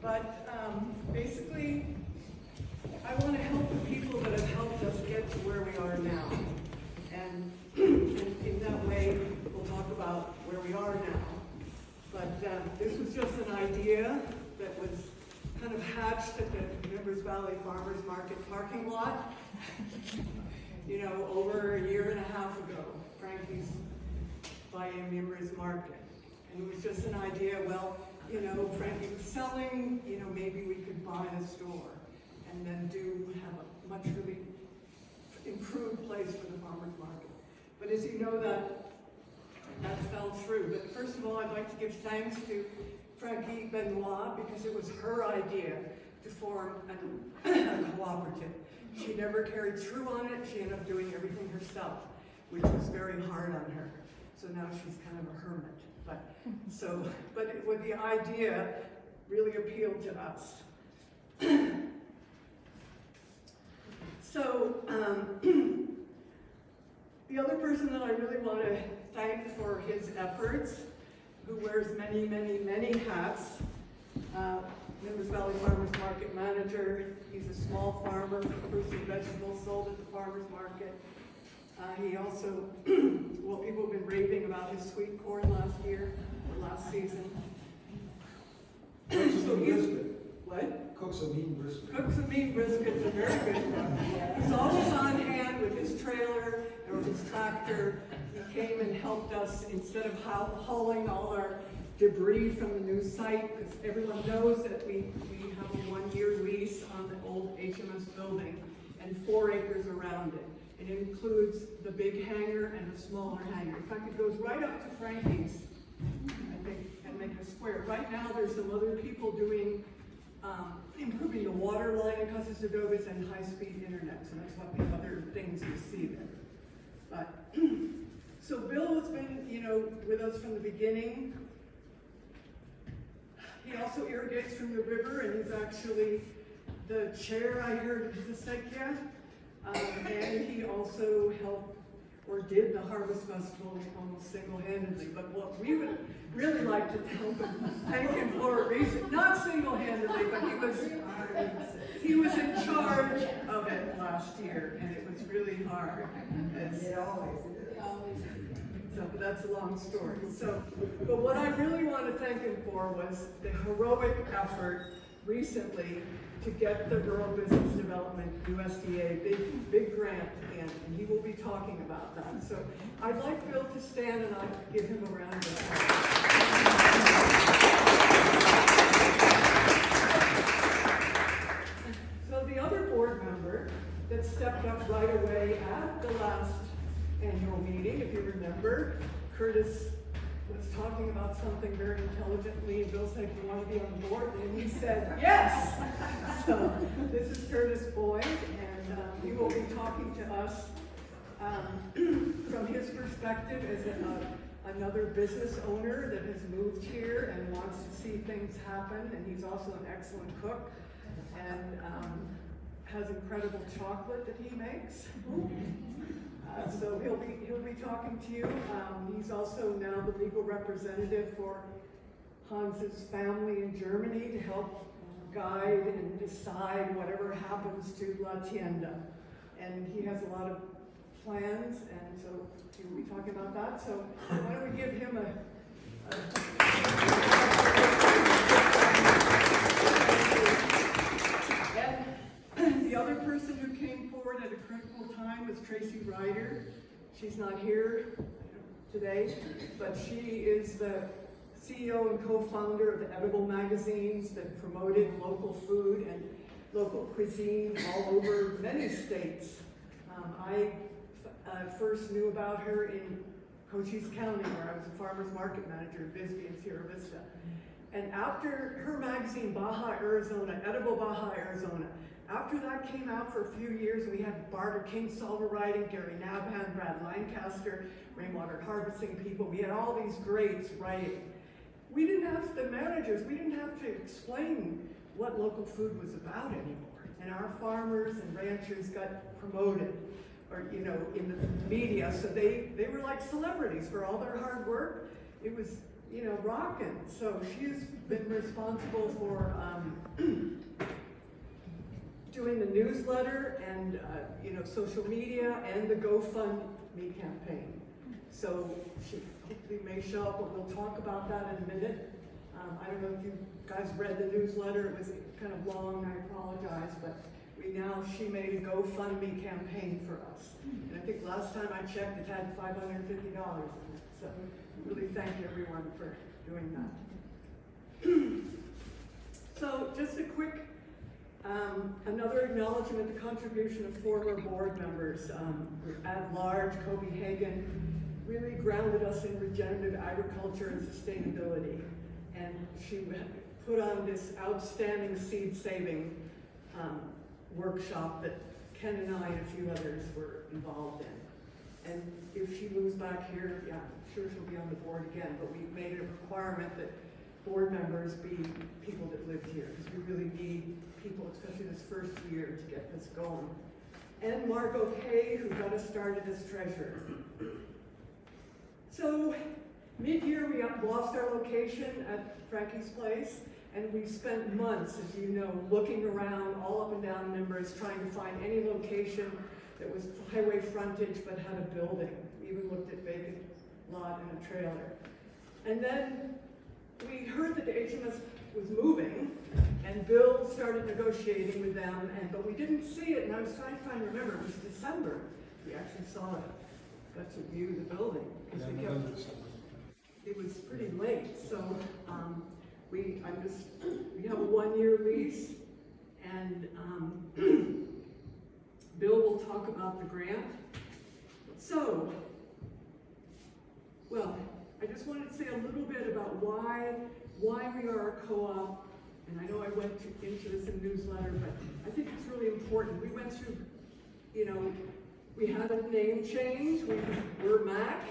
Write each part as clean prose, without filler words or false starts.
But basically, I want to help the people that have helped us get to where we are now. And in that way, we'll talk about where we are now. But this was just an idea that was kind of hatched at the Mimbres Valley Farmers Market parking lot, you know, over a year and a half ago. Frankie's buying Mimbres Market. And it was just an idea, well, you know, Frankie was selling, you know, maybe we could buy the store and then have a much really improved place for the farmers market. But as you know, that fell through. But first of all, I'd like to give thanks to Frankie Benoit because it was her idea to form a cooperative. She never carried through on it. She ended up doing everything herself, which was very hard on her. So now she's kind of a hermit. But with the idea really appealed to us. So the other person that I really want to thank for his efforts, who wears many, many, many hats, Mimbres Valley Farmers Market Manager. He's a small farmer, fruits and vegetables sold at the farmers market. He also, well, people have been raving about his sweet corn last season. So what? Cooks a mean brisket. Cooks a mean brisket's a very good one. He's always on hand with his trailer or his tractor. He came and helped us instead of hauling all our debris from the new site, because everyone knows that we have a 1-year lease on the old HMS building and 4 acres around it. It includes the big hangar and a smaller hangar. In fact, it goes right up to Frankie's, I think, and make a square. Right now, there's some other people doing, improving the water line in Casas Adobes and high-speed internet. So that's what the other things you see there. But, so Bill has been, you know, with us from the beginning. He also irrigates from the river, and he's actually the chair, I heard, of the Sequia. And he also helped or did the Harvest Festival almost single-handedly. But what we would really like to thank him for a reason, not single-handedly, but he was in charge of it last year, and it was really hard. It always is. So that's a long story. So, but what I really want to thank him for was the heroic effort recently to get the Rural Business Development USDA big grant in, and he will be talking about that. So I'd like Bill to stand and I'll give him a round of applause. So the other board member that stepped up right away at the last annual meeting, if you remember, Curtis was talking about something very intelligently, and Bill said, "You want to be on the board?" And he said, "Yes!" So this is Curtis Boyd, and he will be talking to us from his perspective as another business owner that has moved here and wants to see things happen, and he's also an excellent cook, and has incredible chocolate that he makes. So he'll be talking to you. He's also now the legal representative for Hans's family in Germany to help guide and decide whatever happens to La Tienda. And he has a lot of plans, and so he will be talking about that. So why don't we give him And the other person who came forward at a critical time was Tracy Ryder. She's not here today, but she is the CEO and co-founder of the Edible magazines that promoted local food and local cuisine all over many states. I first knew about her in Cochise County, where I was a farmer's market manager in Bisbee and Sierra Vista. And after her magazine, Baja Arizona, Edible Baja Arizona, after that came out for a few years, we had Barbara Kingsolver writing, Gary Nabhan, Brad Lancaster, Rainwater Harvesting people. We had all these greats writing. We didn't have, the managers, we didn't have to explain what local food was about anymore. And our farmers and ranchers got promoted, or you know, in the media. So they were like celebrities for all their hard work. It was you know, rocking. So she's been responsible for doing the newsletter and, you know, social media and the GoFundMe campaign. So she hopefully may show up, but we'll talk about that in a minute. I don't know if you guys read the newsletter. It was kind of long, I apologize, but she made a GoFundMe campaign for us. And I think last time I checked, it had $550 in it. So really thank everyone for doing that. So just a quick, another acknowledgement, the contribution of former board members. At large, Kobe Hagan really grounded us in regenerative agriculture and sustainability. And she put on this outstanding seed saving workshop that Ken and I and a few others were involved in. And if she moves back here, yeah, I'm sure she'll be on the board again, but we made it a requirement that board members be people that live here, because we really need people, especially this first year, to get this going. And Margot Kay, who got us started as treasurer. So, mid-year we lost our location at Frankie's Place, and we spent months, as you know, looking around all up and down Mimbres, trying to find any location that was highway frontage but had a building. We even looked at vacant lot and a trailer. And then we heard that the HMS was moving, and Bill started negotiating with them, but we didn't see it, and I was trying to remember, it was December. We actually saw it, got to view the building. It was pretty late, so we have a 1-year lease, and Bill will talk about the grant. So, well, I just wanted to say a little bit about why we are a co-op, and I know I went into this in the newsletter, but I think it's really important. We went through, you know, we had a name change. We're MAC.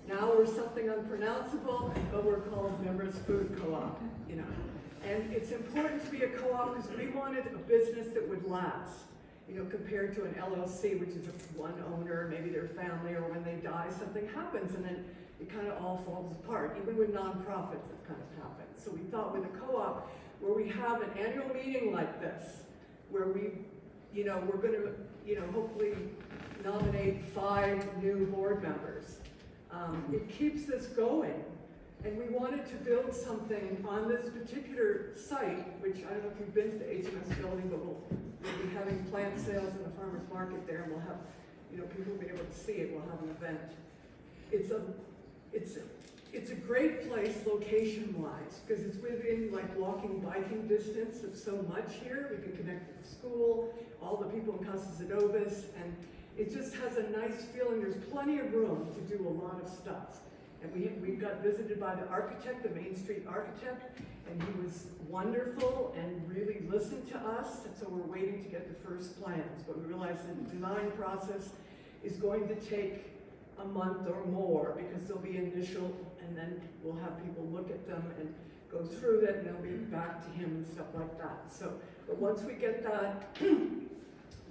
Now we're something unpronounceable, but we're called Mimbres Food Co-op, you know. And it's important to be a co-op because we wanted a business that would last, you know, compared to an LLC, which is one owner, maybe their family, or when they die, something happens, and then it kind of all falls apart. Even with nonprofits, it kind of happens. So we thought with a co-op, where we have an annual meeting like this, where we, you know, we're going to, you know, hopefully nominate 5 new board members. It keeps this going, and we wanted to build something on this particular site, which I don't know if you've been to the HMS building, but we'll be having plant sales in the farmer's market there, and we'll have, you know, people will be able to see it. We'll have an event. It's a great place location-wise, because it's within like walking, biking distance of so much here. We can connect to the school, all the people in Casas Adobes, and it just has a nice feeling. There's plenty of room to do a lot of stuff. And we got visited by the architect, the Main Street architect, and he was wonderful and really listened to us. And so we're waiting to get the first plans, but we realized that the design process is going to take a month or more, because there'll be initial, and then we'll have people look at them and go through that, and they'll be back to him and stuff like that. So, but once we get that,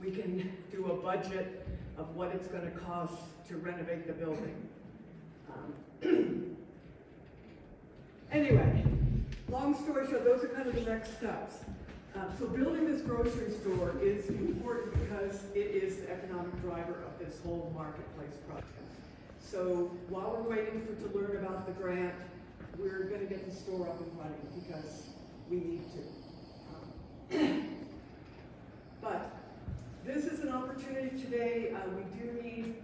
we can do a budget of what it's going to cost to renovate the building. Anyway, long story short, those are kind of the next steps. So building this grocery store is important because it is the economic driver of this whole marketplace project. So while we're waiting to learn about the grant, we're going to get the store up and running because we need to. But this is an opportunity today. We do need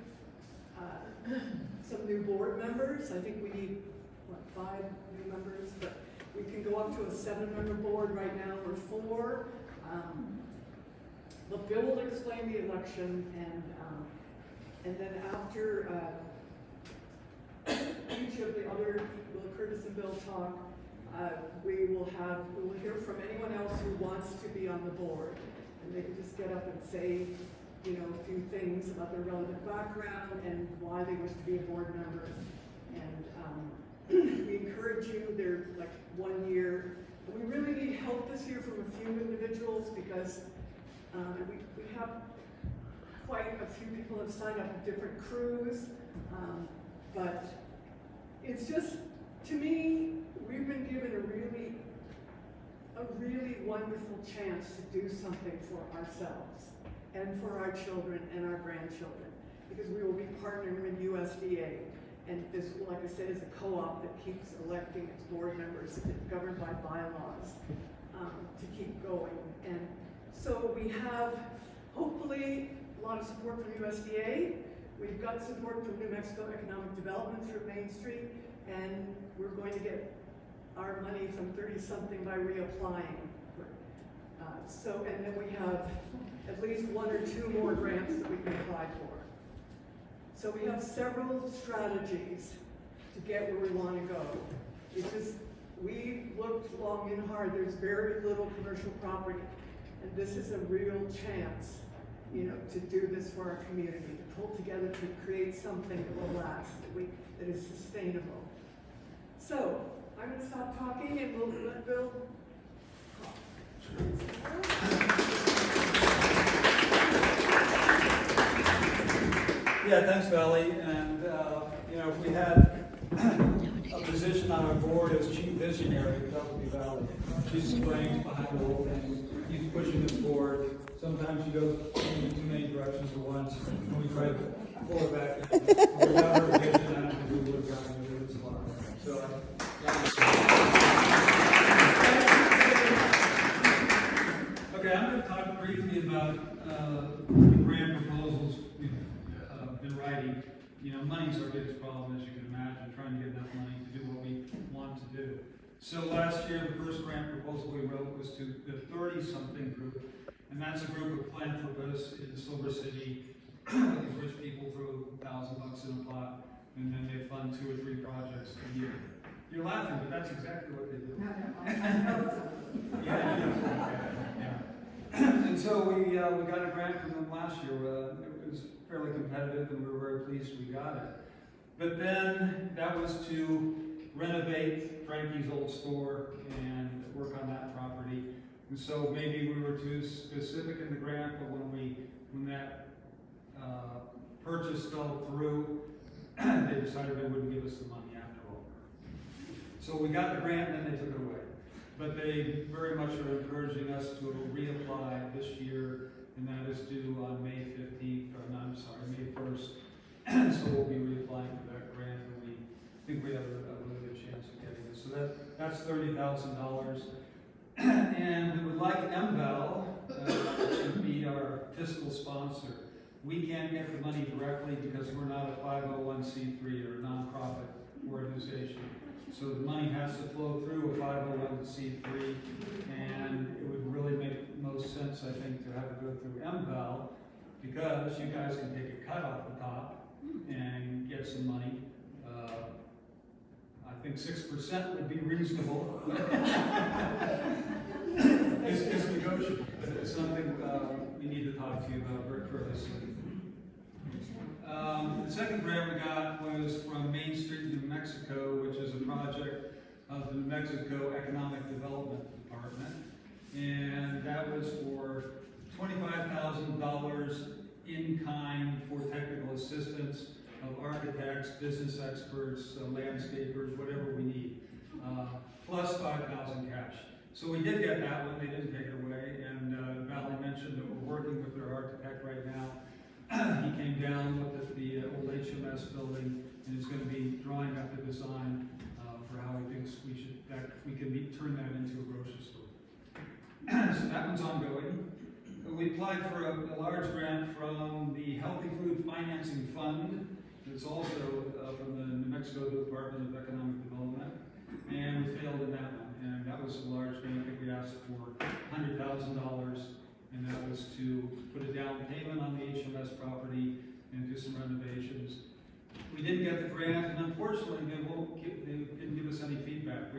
some new board members. I think we need, 5 new members, but we can go up to a 7-member board. Right now we're 4. But Bill will explain the election, and then after each of the other, Curtis and Bill talk, we will hear from anyone else who wants to be on the board. And they can just get up and say, you know, a few things about their relevant background and why they wish to be a board member. And we encourage you, they're like 1 year. But we really need help this year from a few individuals because we have quite a few people have signed up with different crews. But it's just To me, we've been given a really wonderful chance to do something for ourselves and for our children and our grandchildren, because we will be partnering with USDA. And this, like I said, is a co-op that keeps electing its board members, governed by bylaws, to keep going. And so we have, hopefully, a lot of support from USDA. We've got support from New Mexico Economic Development through Main Street, and we're going to get our money from 30-something by reapplying. And then we have at least 1 or 2 more grants that we can apply for. So we have several strategies to get where we want to go. It's just, we looked long and hard. There's very little commercial property, and this is a real chance, to do this for our community, to pull together to create something that will last, that is sustainable. So I'm going to stop talking and we'll let Bill talk. Yeah, thanks, Valley. And if we had a position on our board as chief visionary, that would be Valley. She's the brains behind the whole thing. Keeps pushing us forward. Sometimes she goes in too many directions at once, and we try to pull her back. Without her vision, I don't think we would have gotten to this far. So, okay, I'm going to talk briefly about the grant proposals we've been writing. Money's our biggest problem, as you can imagine, trying to get enough money to do what we want to do. So last year, the first grant proposal we wrote was to the 30-something group, and that's a group of philanthropists in Silver City. These rich people throw $1,000 in a pot, and then they fund 2 or 3 projects a year. You're laughing, but that's exactly what they do. Yeah. And so we got a grant from them last year. It was fairly competitive, and we were very pleased we got it. But then that was to renovate Frankie's old store and work on that property. And so maybe we were too specific in the grant, but when that purchase fell through, they decided they wouldn't give us the money after all. So we got the grant and then they took it away. But they very much are encouraging us to reapply this year, and that is due on May 1st. So we'll be reapplying for that grant, and we think we have a really good chance of getting it. So that's $30,000. And we would like MVAL to be our fiscal sponsor. We can't get the money directly because we're not a 501c3 or a nonprofit organization. So the money has to flow through a 501c3, and it would really make most sense, I think, to have it go through MVAL, because you guys can take a cut off the top and get some money. I think 6% would be reasonable. It's negotiable. It's something we need to talk to you about very soon. The second grant we got was from Main Street, New Mexico, which is a project of the New Mexico Economic Development Department. And that was for $25,000 in kind for technical assistance of architects, business experts, landscapers, whatever we need, plus $5,000 cash. So we did get that one, they didn't take it away, and Valley mentioned that we're working with their architect right now. He came down, looked at the old HMS building, and is going to be drawing up the design for how he thinks we can turn that into a grocery store. So that one's ongoing. We applied for a large grant from the Healthy Food Financing Fund. It's also from the New Mexico Department of Economic Development, and we failed in that one. And that was a large grant. I think we asked for $100,000, and that was to put a down payment on the HMS property and do some renovations. We didn't get the grant, and unfortunately, they didn't give us any feedback.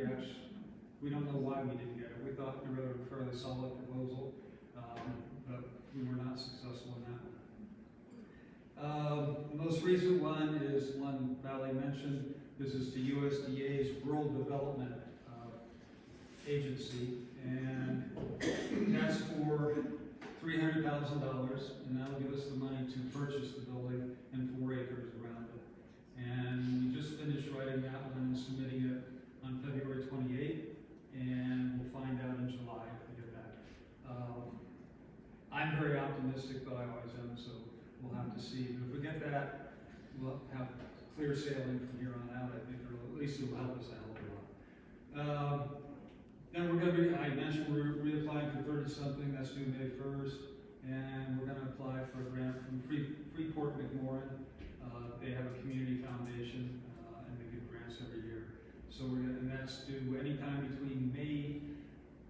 We don't know why we didn't get it. We thought we wrote a fairly solid proposal, but we were not successful in that one. The most recent one is one Valley mentioned. This is to USDA's Rural Development Agency, and that's for $300,000, and that'll give us the money to purchase the building and 4 acres around it. And we just finished writing that one and submitting it on February 28th, and we'll find out in July if we get that. I'm very optimistic, but I always am, so we'll have to see. If we get that, we'll have clear sailing from here on out, I think, or at least it'll help us a hell of a lot. Then we're going to be, I mentioned we're reapplying for 30-something, that's due May 1st, and we're going to apply for a grant from Freeport McMoran. They have a community foundation, and they give grants every year. So and that's due anytime between May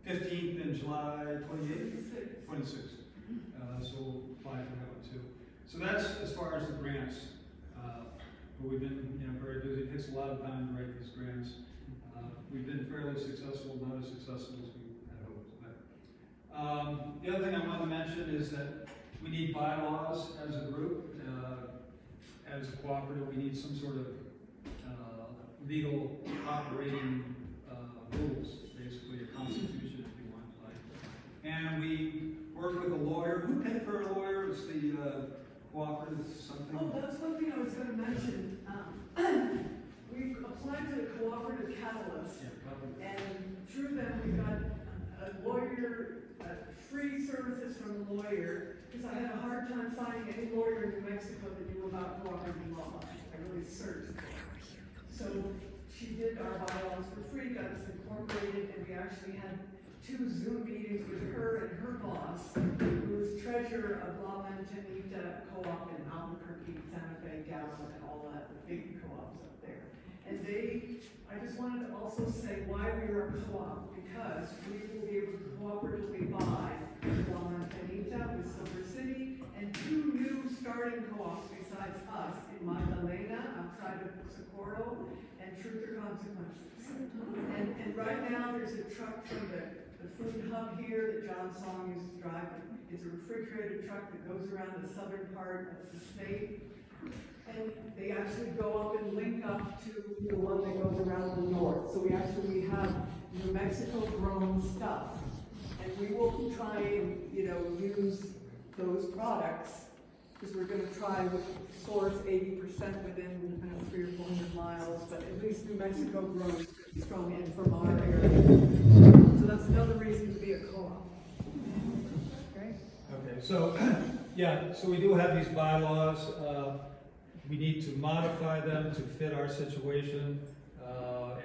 15th and July 28th? 26th. So we'll apply for that one too. So that's as far as the grants. But we've been very busy. It takes a lot of time to write these grants. We've been fairly successful, not as successful as we had hoped. But, the other thing I want to mention is that we need bylaws as a group. As a cooperative, we need some sort of legal operating rules, basically a constitution, if you want, like. And we worked with a lawyer. Who paid for a lawyer? It's the cooperative something. Oh, that's one thing I was going to mention. We applied to the Cooperative Catalyst, and through them we got a lawyer, free services from a lawyer, because I had a hard time finding any lawyer in New Mexico that knew about cooperative law. I really searched. So she did our bylaws for free, got us incorporated, and we actually had 2 Zoom meetings with her and her boss, who was treasurer of La Manzanita Co-op in Albuquerque, Santa Fe, Gallup, and all that, the big co-ops up there. And I just wanted to also say why we are a co-op, because we will be able to cooperatively buy La Manzanita with Silver City, and 2 new starting co-ops besides us in Magdalena, outside of Socorro, and Truth or Consequences. And right now, there's a truck from the food hub here that John Song used to drive. It's a refrigerated truck that goes around the southern part of the state. And they actually go up and link up to the one that goes around the north. So we actually have New Mexico grown stuff. And we will try and, use those products, because we're going to try to source 80% within 300 or 400 miles, but at least New Mexico grows strong in from our area. So that's another reason to be a co-op. Okay, so, so we do have these bylaws. We need to modify them to fit our situation,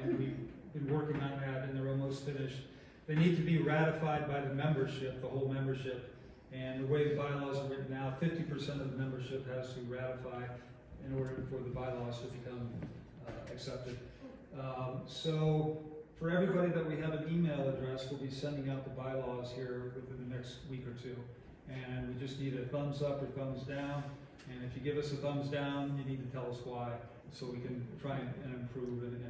and we've been working on that, and they're almost finished. They need to be ratified by the membership, the whole membership, and the way the bylaws are written now, 50% of the membership has to ratify in order for the bylaws to become accepted. So for everybody that we have an email address, we'll be sending out the bylaws here within the next week or two. And we just need a thumbs up or thumbs down. And if you give us a thumbs down, you need to tell us why, so we can try and improve and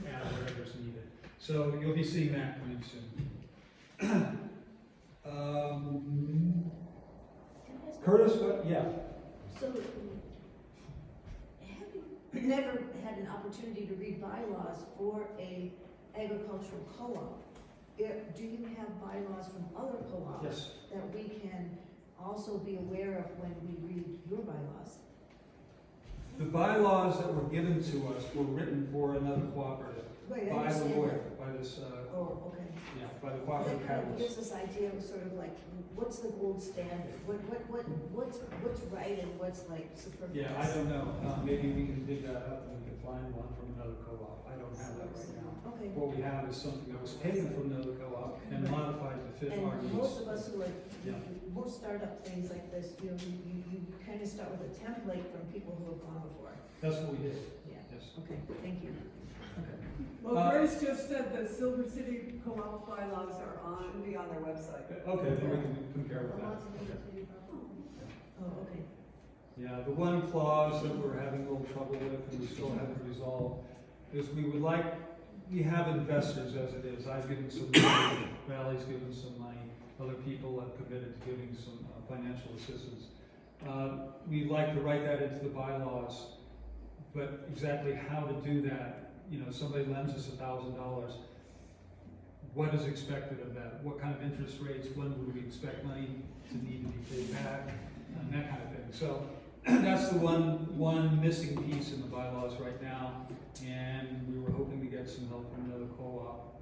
add whatever's needed. So you'll be seeing that coming soon. Curtis, what? Yeah. So, have you never had an opportunity to read bylaws for a agricultural co-op? Do you have bylaws from other co-ops Yes. that we can also be aware of when we read your bylaws? The bylaws that were given to us were written for another cooperative Right, I by the understand lawyer, that. by this, Oh, okay. by the That cooperative kind of catalyst. gives us idea of sort of like, what's the gold standard? What's right and what's like superfluous? Yeah, I don't know. Maybe we can dig that up and we can find one from another co-op. I don't have that right now. Okay. What we have is something that was taken from another co-op and modified to fit our And needs. most of us who are, Yeah. most startup things like this, you kind of start with a template from people who have gone before. That's what we did. Yeah. Yes. Okay, thank you. Okay. Well, Grace just said that Silver City Co-op bylaws are should be on their website. Okay, then we can compare with that. Okay. Oh, okay. Yeah, the one clause that we're having a little trouble with and we still haven't resolved is we have investors as it is. I've given some money, Valley's given some money, other people have committed to giving some financial assistance. We'd like to write that into the bylaws, but exactly how to do that, somebody lends us $1,000, what is expected of that? What kind of interest rates? When would we expect money to need to be paid back? And that kind of thing. So that's the one missing piece in the bylaws right now, and we were hoping to get some help from another co-op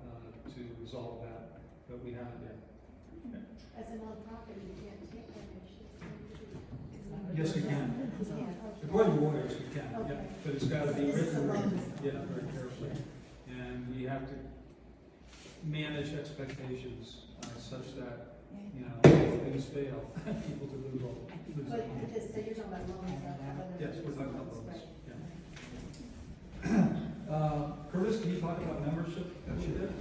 to resolve that, but we haven't yet. As a nonprofit, you can't take donations. Yes, we can. Yeah. According to lawyers, we can, yeah, Okay. but it's gotta be This is written, a loan. yeah, very carefully. And we have to manage expectations such that, you know, if things fail, people to lose all. But because, so you're talking about loans, not whether. Yes, we're talking about loans, Right. yeah. Curtis, can you talk about membership that you did?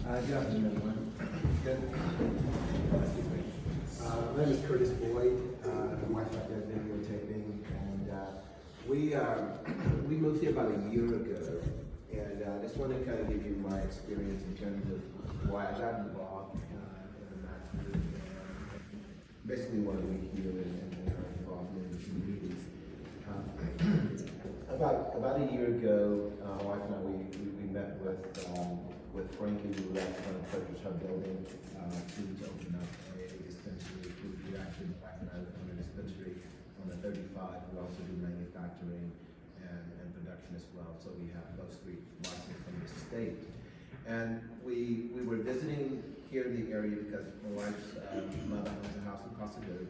Good afternoon, everyone. Good. My name is Curtis Boyd. My wife and I did videotaping, and we moved here about a year ago. And I just want to kind of give you my experience in terms of why I got involved in the match group. And basically, what we here and our involvement in the communities. About a year ago, my wife and I we met with Frankie. We were actually going to purchase her building to open up a dispensary. We actually, my wife and I own a dispensary on the 35. We also do manufacturing and production as well. So we have those three licenses from the state. And we were visiting here in the area because my wife's mother owns a house in Costa Rica.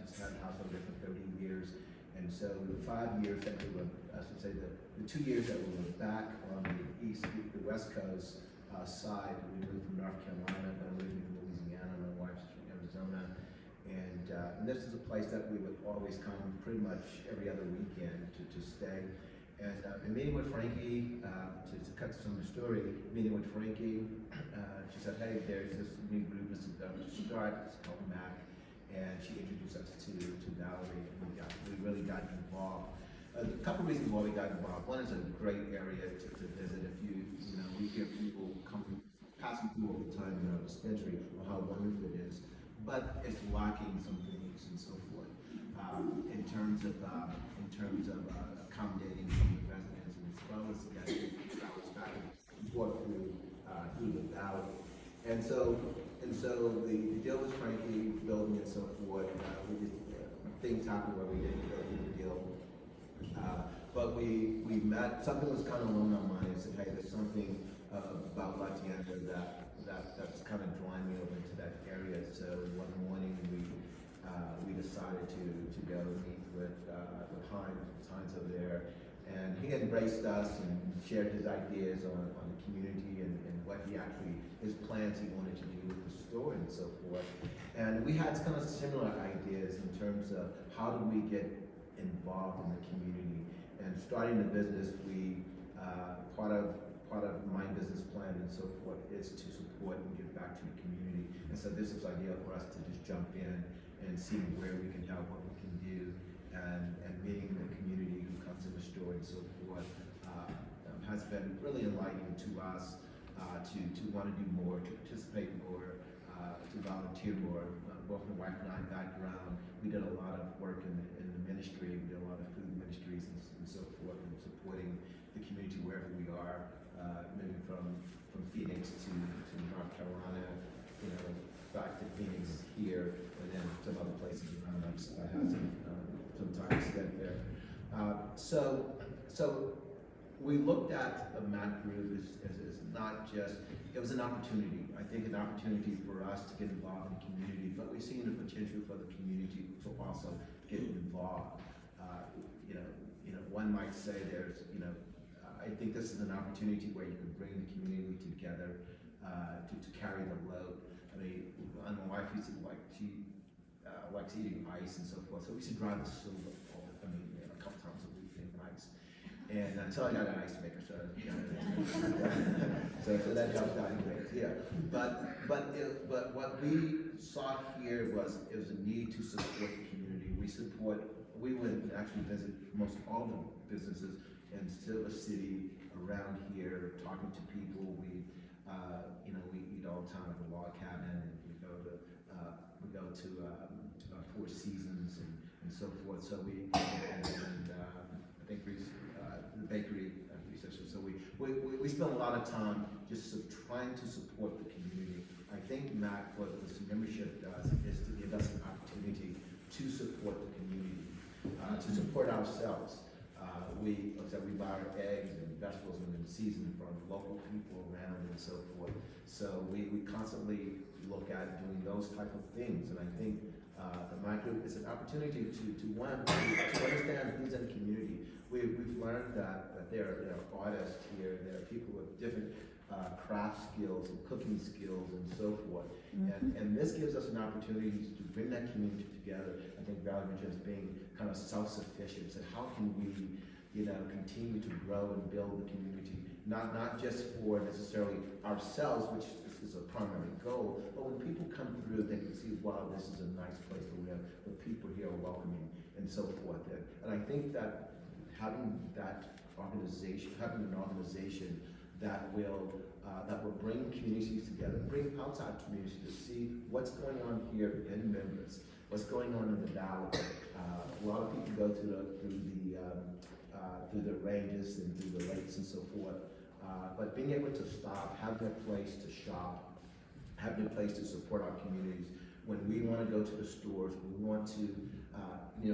She's had a house over there for 30 years. And so the 5 years that we were, I should say the 2 years that we were back on the West Coast side, we moved from North Carolina, I'm originally from Louisiana, my wife's from Arizona. And this is a place that we would always come pretty much every other weekend to stay. And meeting with Frankie, to cut some of the story, meeting with Frankie, she said, hey, there's this new group that's about to start, it's called MAC. And she introduced us to Valerie, and we really got involved. A couple reasons why we got involved. One is a great area to visit. If you know, we hear people passing through all the time in our dispensary or how wonderful it is, but it's lacking some things and so forth in terms of accommodating some of the residents, and as well as getting flowers back and forth through the valley. And so the deal with Frankie, building and so forth, we just, things happened where we didn't go through the deal. But we met, something was kind of on our mind, and said, hey, there's something about Latiana that's kind of drawing me over into that area. So one morning we decided to go meet with Heinz over there. And he embraced us and shared his ideas on the community and what he actually, his plans he wanted to do with the store and so forth. And we had kind of similar ideas in terms of how do we get involved in the community. And starting the business, part of my business plan and so forth is to support and give back to the community. And so this is ideal for us to just jump in and see where we can help, what we can do, and meeting the community who comes in the store and so forth has been really enlightening to us to want to do more, to participate more, to volunteer more. Both my wife and I background, we did a lot of work in the ministry. We did a lot of food ministries and so forth, and supporting the community wherever we are, moving from Phoenix to North Carolina, you know, back to Phoenix here, and then some other places around us. I had some time spent there. So we looked at the MAC group as not just, it was an opportunity. I think an opportunity for us to get involved in the community, but we've seen the potential for the community to also get involved. One might say there's, I think this is an opportunity where you can bring the community together to carry the load. I mean, my wife used to she likes eating ice and so forth, so we used to drive the silver a couple times a week in ice. And until I got an ice maker, so so that helped out a bit, yeah. But what we saw here was it was a need to support the community. We went and actually visit most all the businesses in Silver City around here, talking to people. We eat all the time at the log cabin, and we go to Four Seasons and so forth. So I think the bakery research. So we spend a lot of time just trying to support the community. I think MAC, what this membership does is to give us an opportunity to support the community, to support ourselves. Like I said, we buy our eggs and vegetables and in season from local people around and so forth. So we constantly look at doing those type of things, and I think my group is an opportunity to understand who's in the community. We've learned that there are artists here, there are people with different craft skills and cooking skills and so forth. And this gives us an opportunity to bring that community together. I think Valley Region is being kind of self-sufficient. So how can we, continue to grow and build the community, not just for necessarily ourselves, which is a primary goal, but when people come through, they can see, wow, this is a nice place to live. The people here are welcoming and so forth. And I think that having an organization that will bring communities together, bring outside communities to see what's going on here in Mimbres, what's going on in the valley. A lot of people go through the ranges and through the lakes and so forth. But being able to stop, having a place to shop, having a place to support our communities. When we want to go to the stores, when we want to,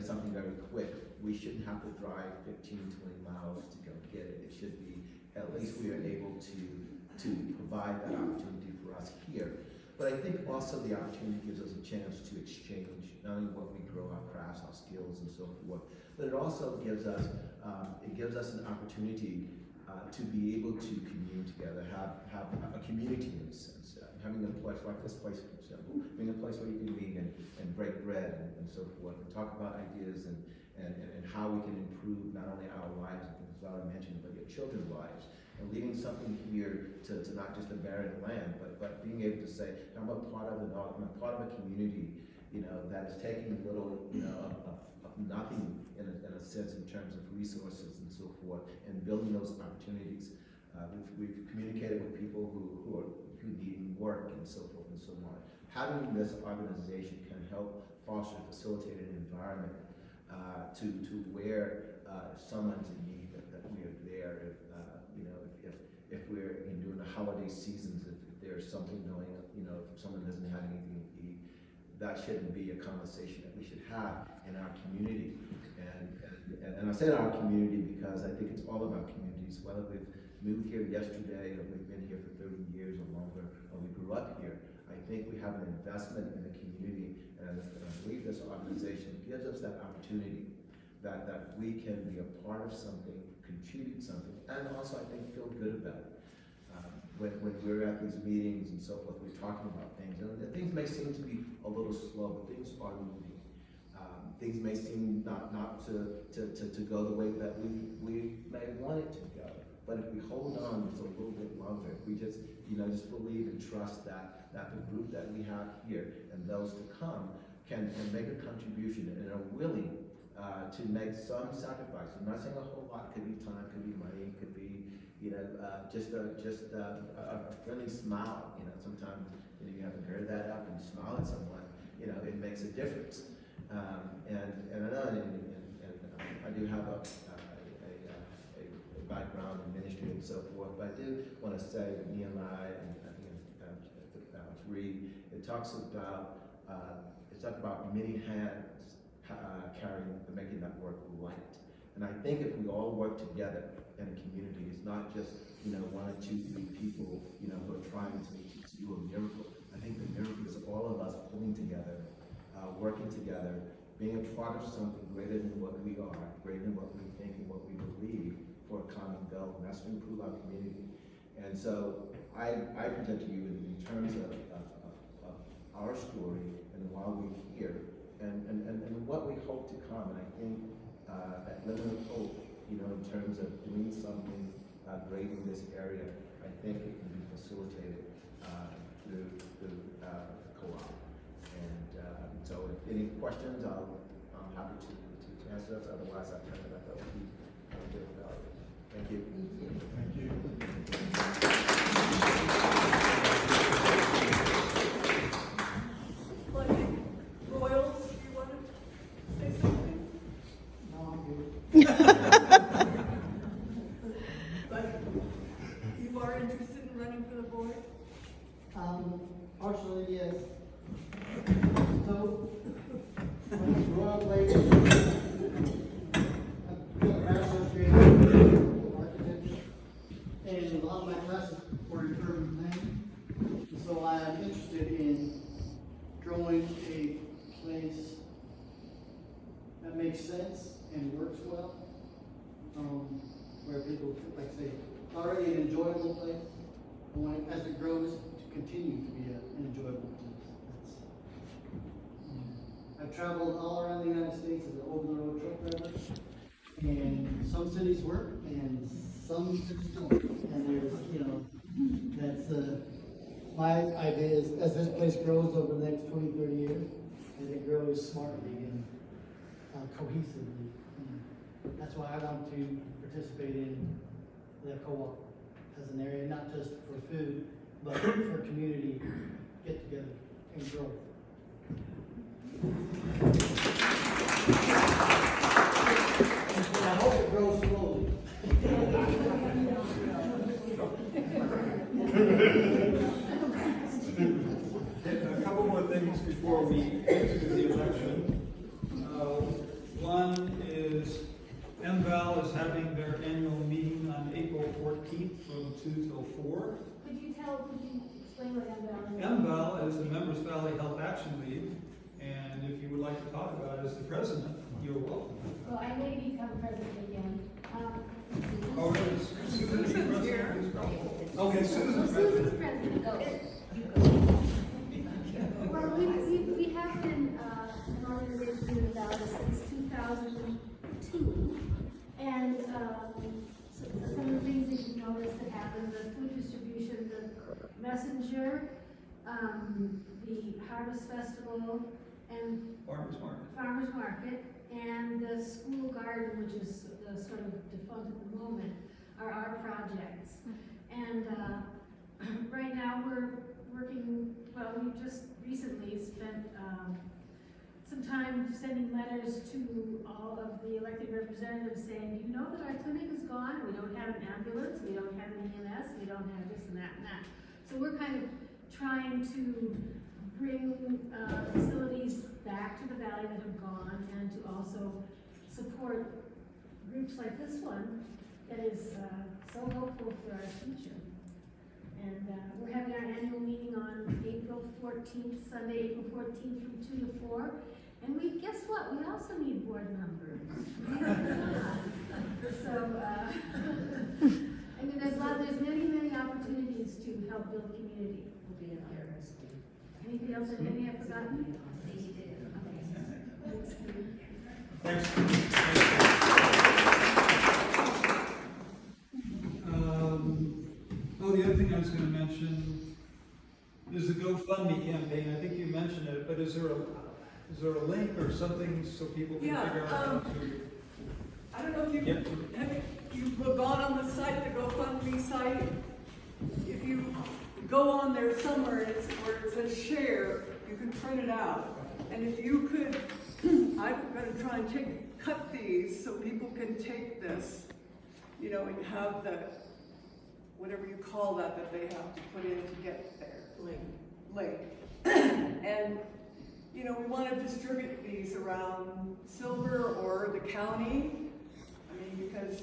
something very quick, we shouldn't have to drive 15, 20 miles to go get it. It should be, at least we are able to provide that opportunity for us here. But I think also the opportunity gives us a chance to exchange not only what we grow, our crafts, our skills, and so forth, but it also gives us an opportunity to be able to commune together, have a community in a sense, having a place like this place, for example, being a place where you can meet and break bread and so forth, and talk about ideas and how we can improve not only our lives, as I mentioned, but your children's lives. And leaving something here to not just a barren land, but being able to say, I'm a part of a community, that is taking little, of nothing in a sense in terms of resources and so forth, and building those opportunities. We've communicated with people who need work and so forth and so on. Having this organization can help foster, facilitate an environment to where if someone's in need, that we are there. If we're during the holiday seasons, if there's something going, if someone doesn't have anything to eat, that shouldn't be a conversation that we should have in our community. And I say our community because I think it's all about communities. Whether we've moved here yesterday or we've been here for 30 years or longer, or we grew up here, I think we have an investment in the community, and I believe this organization gives us that opportunity that we can be a part of something, contribute something, and also I think feel good about it. When we're at these meetings and so forth, we're talking about things, and things may seem to be a little slow, but things are moving. Things may seem not to go the way that we may want it to go, but if we hold on just a little bit longer, if we just believe and trust that the group that we have here and those to come can make a contribution and are willing to make some sacrifice. I'm not saying a whole lot. It could be time, could be money, it could be just a friendly smile. Sometimes you have to bear that up and smile at someone. It makes a difference. And I know, and I do have a background in ministry and so forth, but I do want to say that Nehemiah, and I think it's 3, it talks about many hands making that work light. And I think if we all work together in a community, it's not just 1 or 2, 3 people who are trying to do a miracle. I think the miracle is all of us pulling together, working together, being a part of something greater than what we are, greater than what we think and what we believe, for a common goal, and that's to improve our community. And so I present to you in terms of our story and why we're here, and what we hope to come. And I think that living with hope, in terms of doing something great in this area, I think it can be facilitated through co-op. And so if any questions, I'm happy to answer those. Otherwise, I'll turn it back over to you. Thank you. Thank you. Well, I think Royals, do you want to say something? No, I'm good. But you are interested in running for the board? Partially, yes. So, when I Royal Lake. I've got a bachelor's degree in architecture, and a lot of my classes were in urban planning. So I am interested in drawing a place that makes sense and works well, where people, like I say, it's already an enjoyable place. I want it, as it grows, to continue to be an enjoyable place. I've traveled all around the United States as an over-the-road truck driver, and some cities work and some cities don't. And there's, that's my idea is as this place grows over the next 20, 30 years, that it grows smartly and cohesively. And that's why I want to participate in the co-op as an area, not just for food, but for community get together and growth. And I hope it grows slowly. A couple more things before we get to the election. One is MVAL is having their annual meeting on April 14th from 2 till 4. Could you explain what MVAL is? MVAL is the Mimbres Valley Health Action League, and if you would like to talk about it as the president, you're welcome. Well, I may become president again. Oh, is Susan here? Okay, Susan's Susan's president. president. Well, we have been an organization in Nevada since 2002. And so some of the things that you noticed that happened, the food distribution, the messenger, the Harvest Festival, and Farmers Market, and the school garden, which is the sort of defunct at the moment, are our projects. And right now we're working, well, we just recently spent some time sending letters to all of the elected representatives saying, do you know that our clinic is gone? We don't have an ambulance, we don't have an EMS, we don't have this and that and that. So we're kind of trying to bring facilities back to the valley that have gone, and to also support groups like this one that is so hopeful for our future. And we're having our annual meeting on April 14th, Sunday, April 14th from 2 to 4. And guess what? We also need board members. So, I mean, there's many opportunities to help build community. Will be an interesting. Anything else that maybe I've forgotten? Thanks. The other thing I was going to mention is the GoFundMe campaign. I think you mentioned it, but is there a link or something so people can figure out how to? I don't know if you've gone on the site, the GoFundMe site. If you go on there somewhere where it says share, you can print it out. And if you could, I'm going to try and cut these so people can take this, and have the, whatever you call that they have to put in to get there. Link. And, we want to distribute these around Silver or the county. I mean, because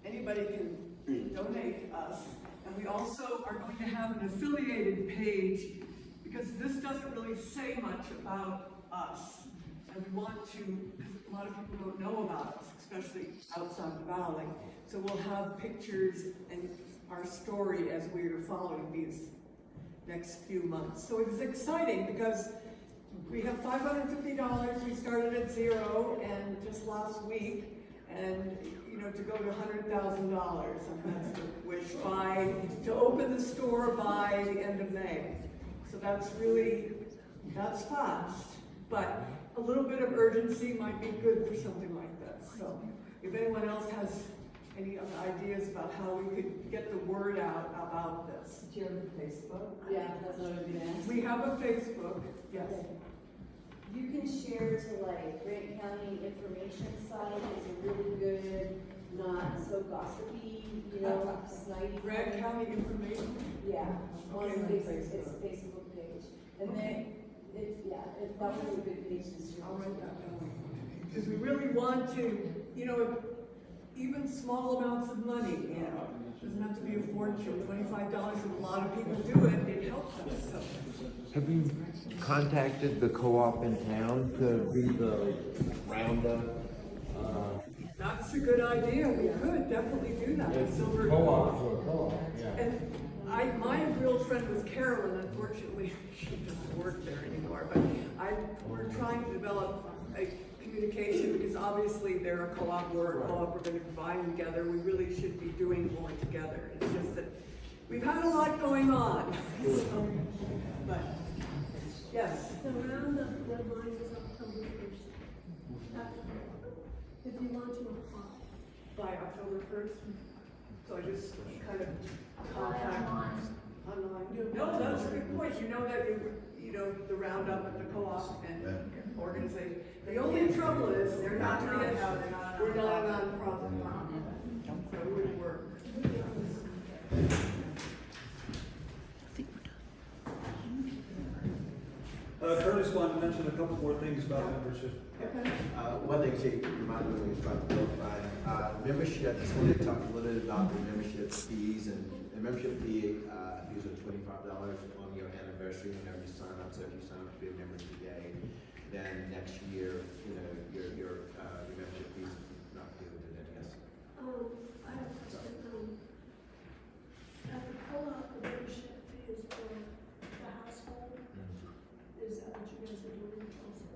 anybody can donate to us. And we also are going to have an affiliated page, because this doesn't really say much about us. And we want to, because a lot of people don't know about us, especially outside the valley. So we'll have pictures and our story as we are following these next few months. So it's exciting because we have $550. We started at zero, and just last week, and to go to $100,000, and that's the wish to open the store by the end of May. So that's fast, but a little bit of urgency might be good for something like this. So if anyone else has any other ideas about how we could get the word out about this. Do you have a Facebook? Yeah, that's what I was gonna ask. We have a Facebook, yes. You can share to Grant County information site. It's a really good, not so gossipy, snidey. Grant County information? Yeah, on Okay, its Facebook. Facebook page. And Okay. then, that was a good page to share. I'll write that down. Because we really want to, you know, even small amounts of money, you know, doesn't have to be a fortune, $25, if a lot of people do it, it helps us, so. Have you contacted the co-op in town to do the roundup? That's a good idea, we could definitely do that. Silver- Co-op, yeah. And my real friend was Carolyn, unfortunately, she doesn't work there anymore, but we're trying to develop a communication, because obviously they're a co-op, we're a co-op, we're gonna combine together, we really should be doing more together. It's just that we've had a lot going on, so, but, yes. The roundup deadline is October 1st. If you want to apply. By October 1st, so I just kind of contact online. No, that's a good point, you know that you know, the roundup at the co-op and organization. The only trouble is, we're not a nonprofit, so it wouldn't work. Curtis wanted to mention a couple more things about membership. One thing she reminded me about the book membership, just wanted to talk a little bit about the membership fees, and the membership fee, fees are $25 on your anniversary whenever you sign up. So if you sign up to be a member today, then next year, you know, your membership fees is not due to that, yes. I have a question. At the co-op, the membership fee is for the household. Is that what you guys are doing also?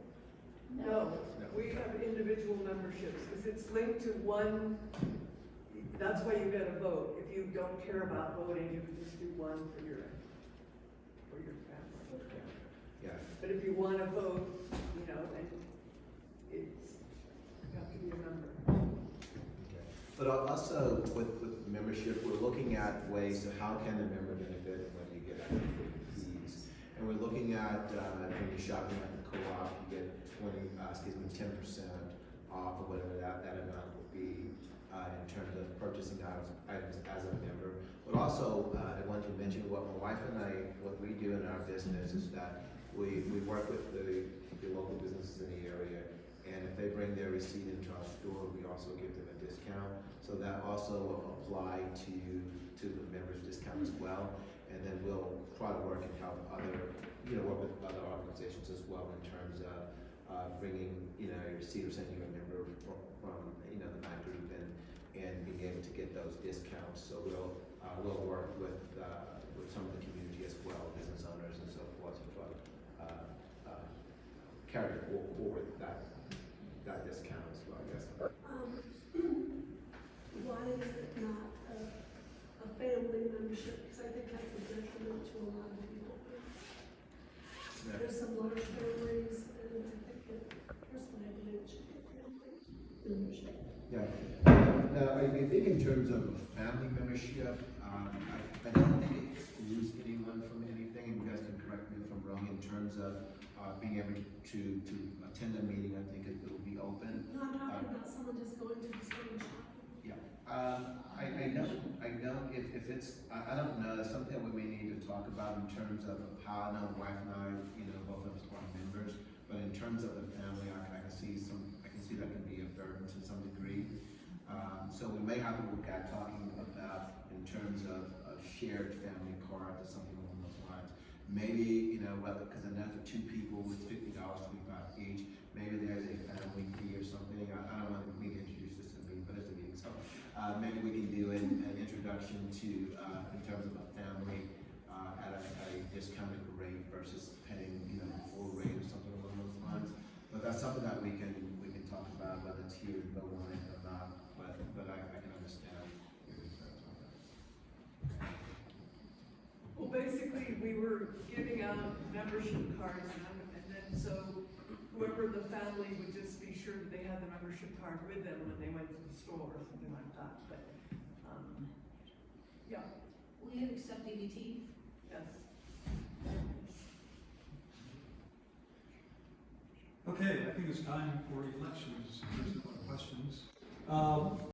No, we have individual memberships, because it's linked to one, that's why you get a vote. If you don't care about voting, you can just do one for your family. Yeah. But if you want to vote, you know, and it's, you have to be a member. But also with membership, we're looking at ways of how can the member benefit when you get fees. And we're looking at, when you're shopping at the co-op, you get 10% off or whatever that amount will be in terms of purchasing items as a member. But also, I want to mention what my wife and I, what we do in our business is that we work with the local businesses in the area, and if they bring their receipt into our store, we also give them a discount. So that also will apply to the members' discount as well. And then we'll try to work and help work with other organizations as well in terms of bringing, your receipt or sending you a member from the night group and being able to get those discounts. So we'll work with some of the community as well, business owners and so forth, to try to carry forward that discount as well, I guess. Why is it not a family membership? Because I think that's a detriment to a lot of people. Yeah. There's some large families, and I think that personally, I believe it should be a family membership. Yeah. Now, I think in terms of family membership, I don't think it excludes anyone from anything, and you guys can correct me if I'm wrong, in terms of being able to attend a meeting. I think it will be open. No, I'm talking about someone just going to the store and shopping. Yeah, I know if it's, I don't know, that's something we may need to talk about in terms of how, I know my wife and I, both of us are members, but in terms of the family, I can see that can be a burden to some degree. So we may have to look at talking about in terms of shared family cards or something along those lines. Maybe, whether, because I know for two people it's $50, $25 each, maybe there's a family fee or something. I don't want me to introduce this to the meeting, but it's a meeting, so maybe we can do an introduction to, in terms of a family at a discounted rate versus paying, full rate or something along those lines. But that's something that we can talk about, whether it's here in Beaumont or not, but I can understand your concerns on that. Well, basically, we were giving out membership cards, and then so whoever the family would just be sure that they had the membership card with them when they went to the store or something like that, but, yeah, Will you accept DDT? yes. Okay, I think it's time for elections. There's no more questions.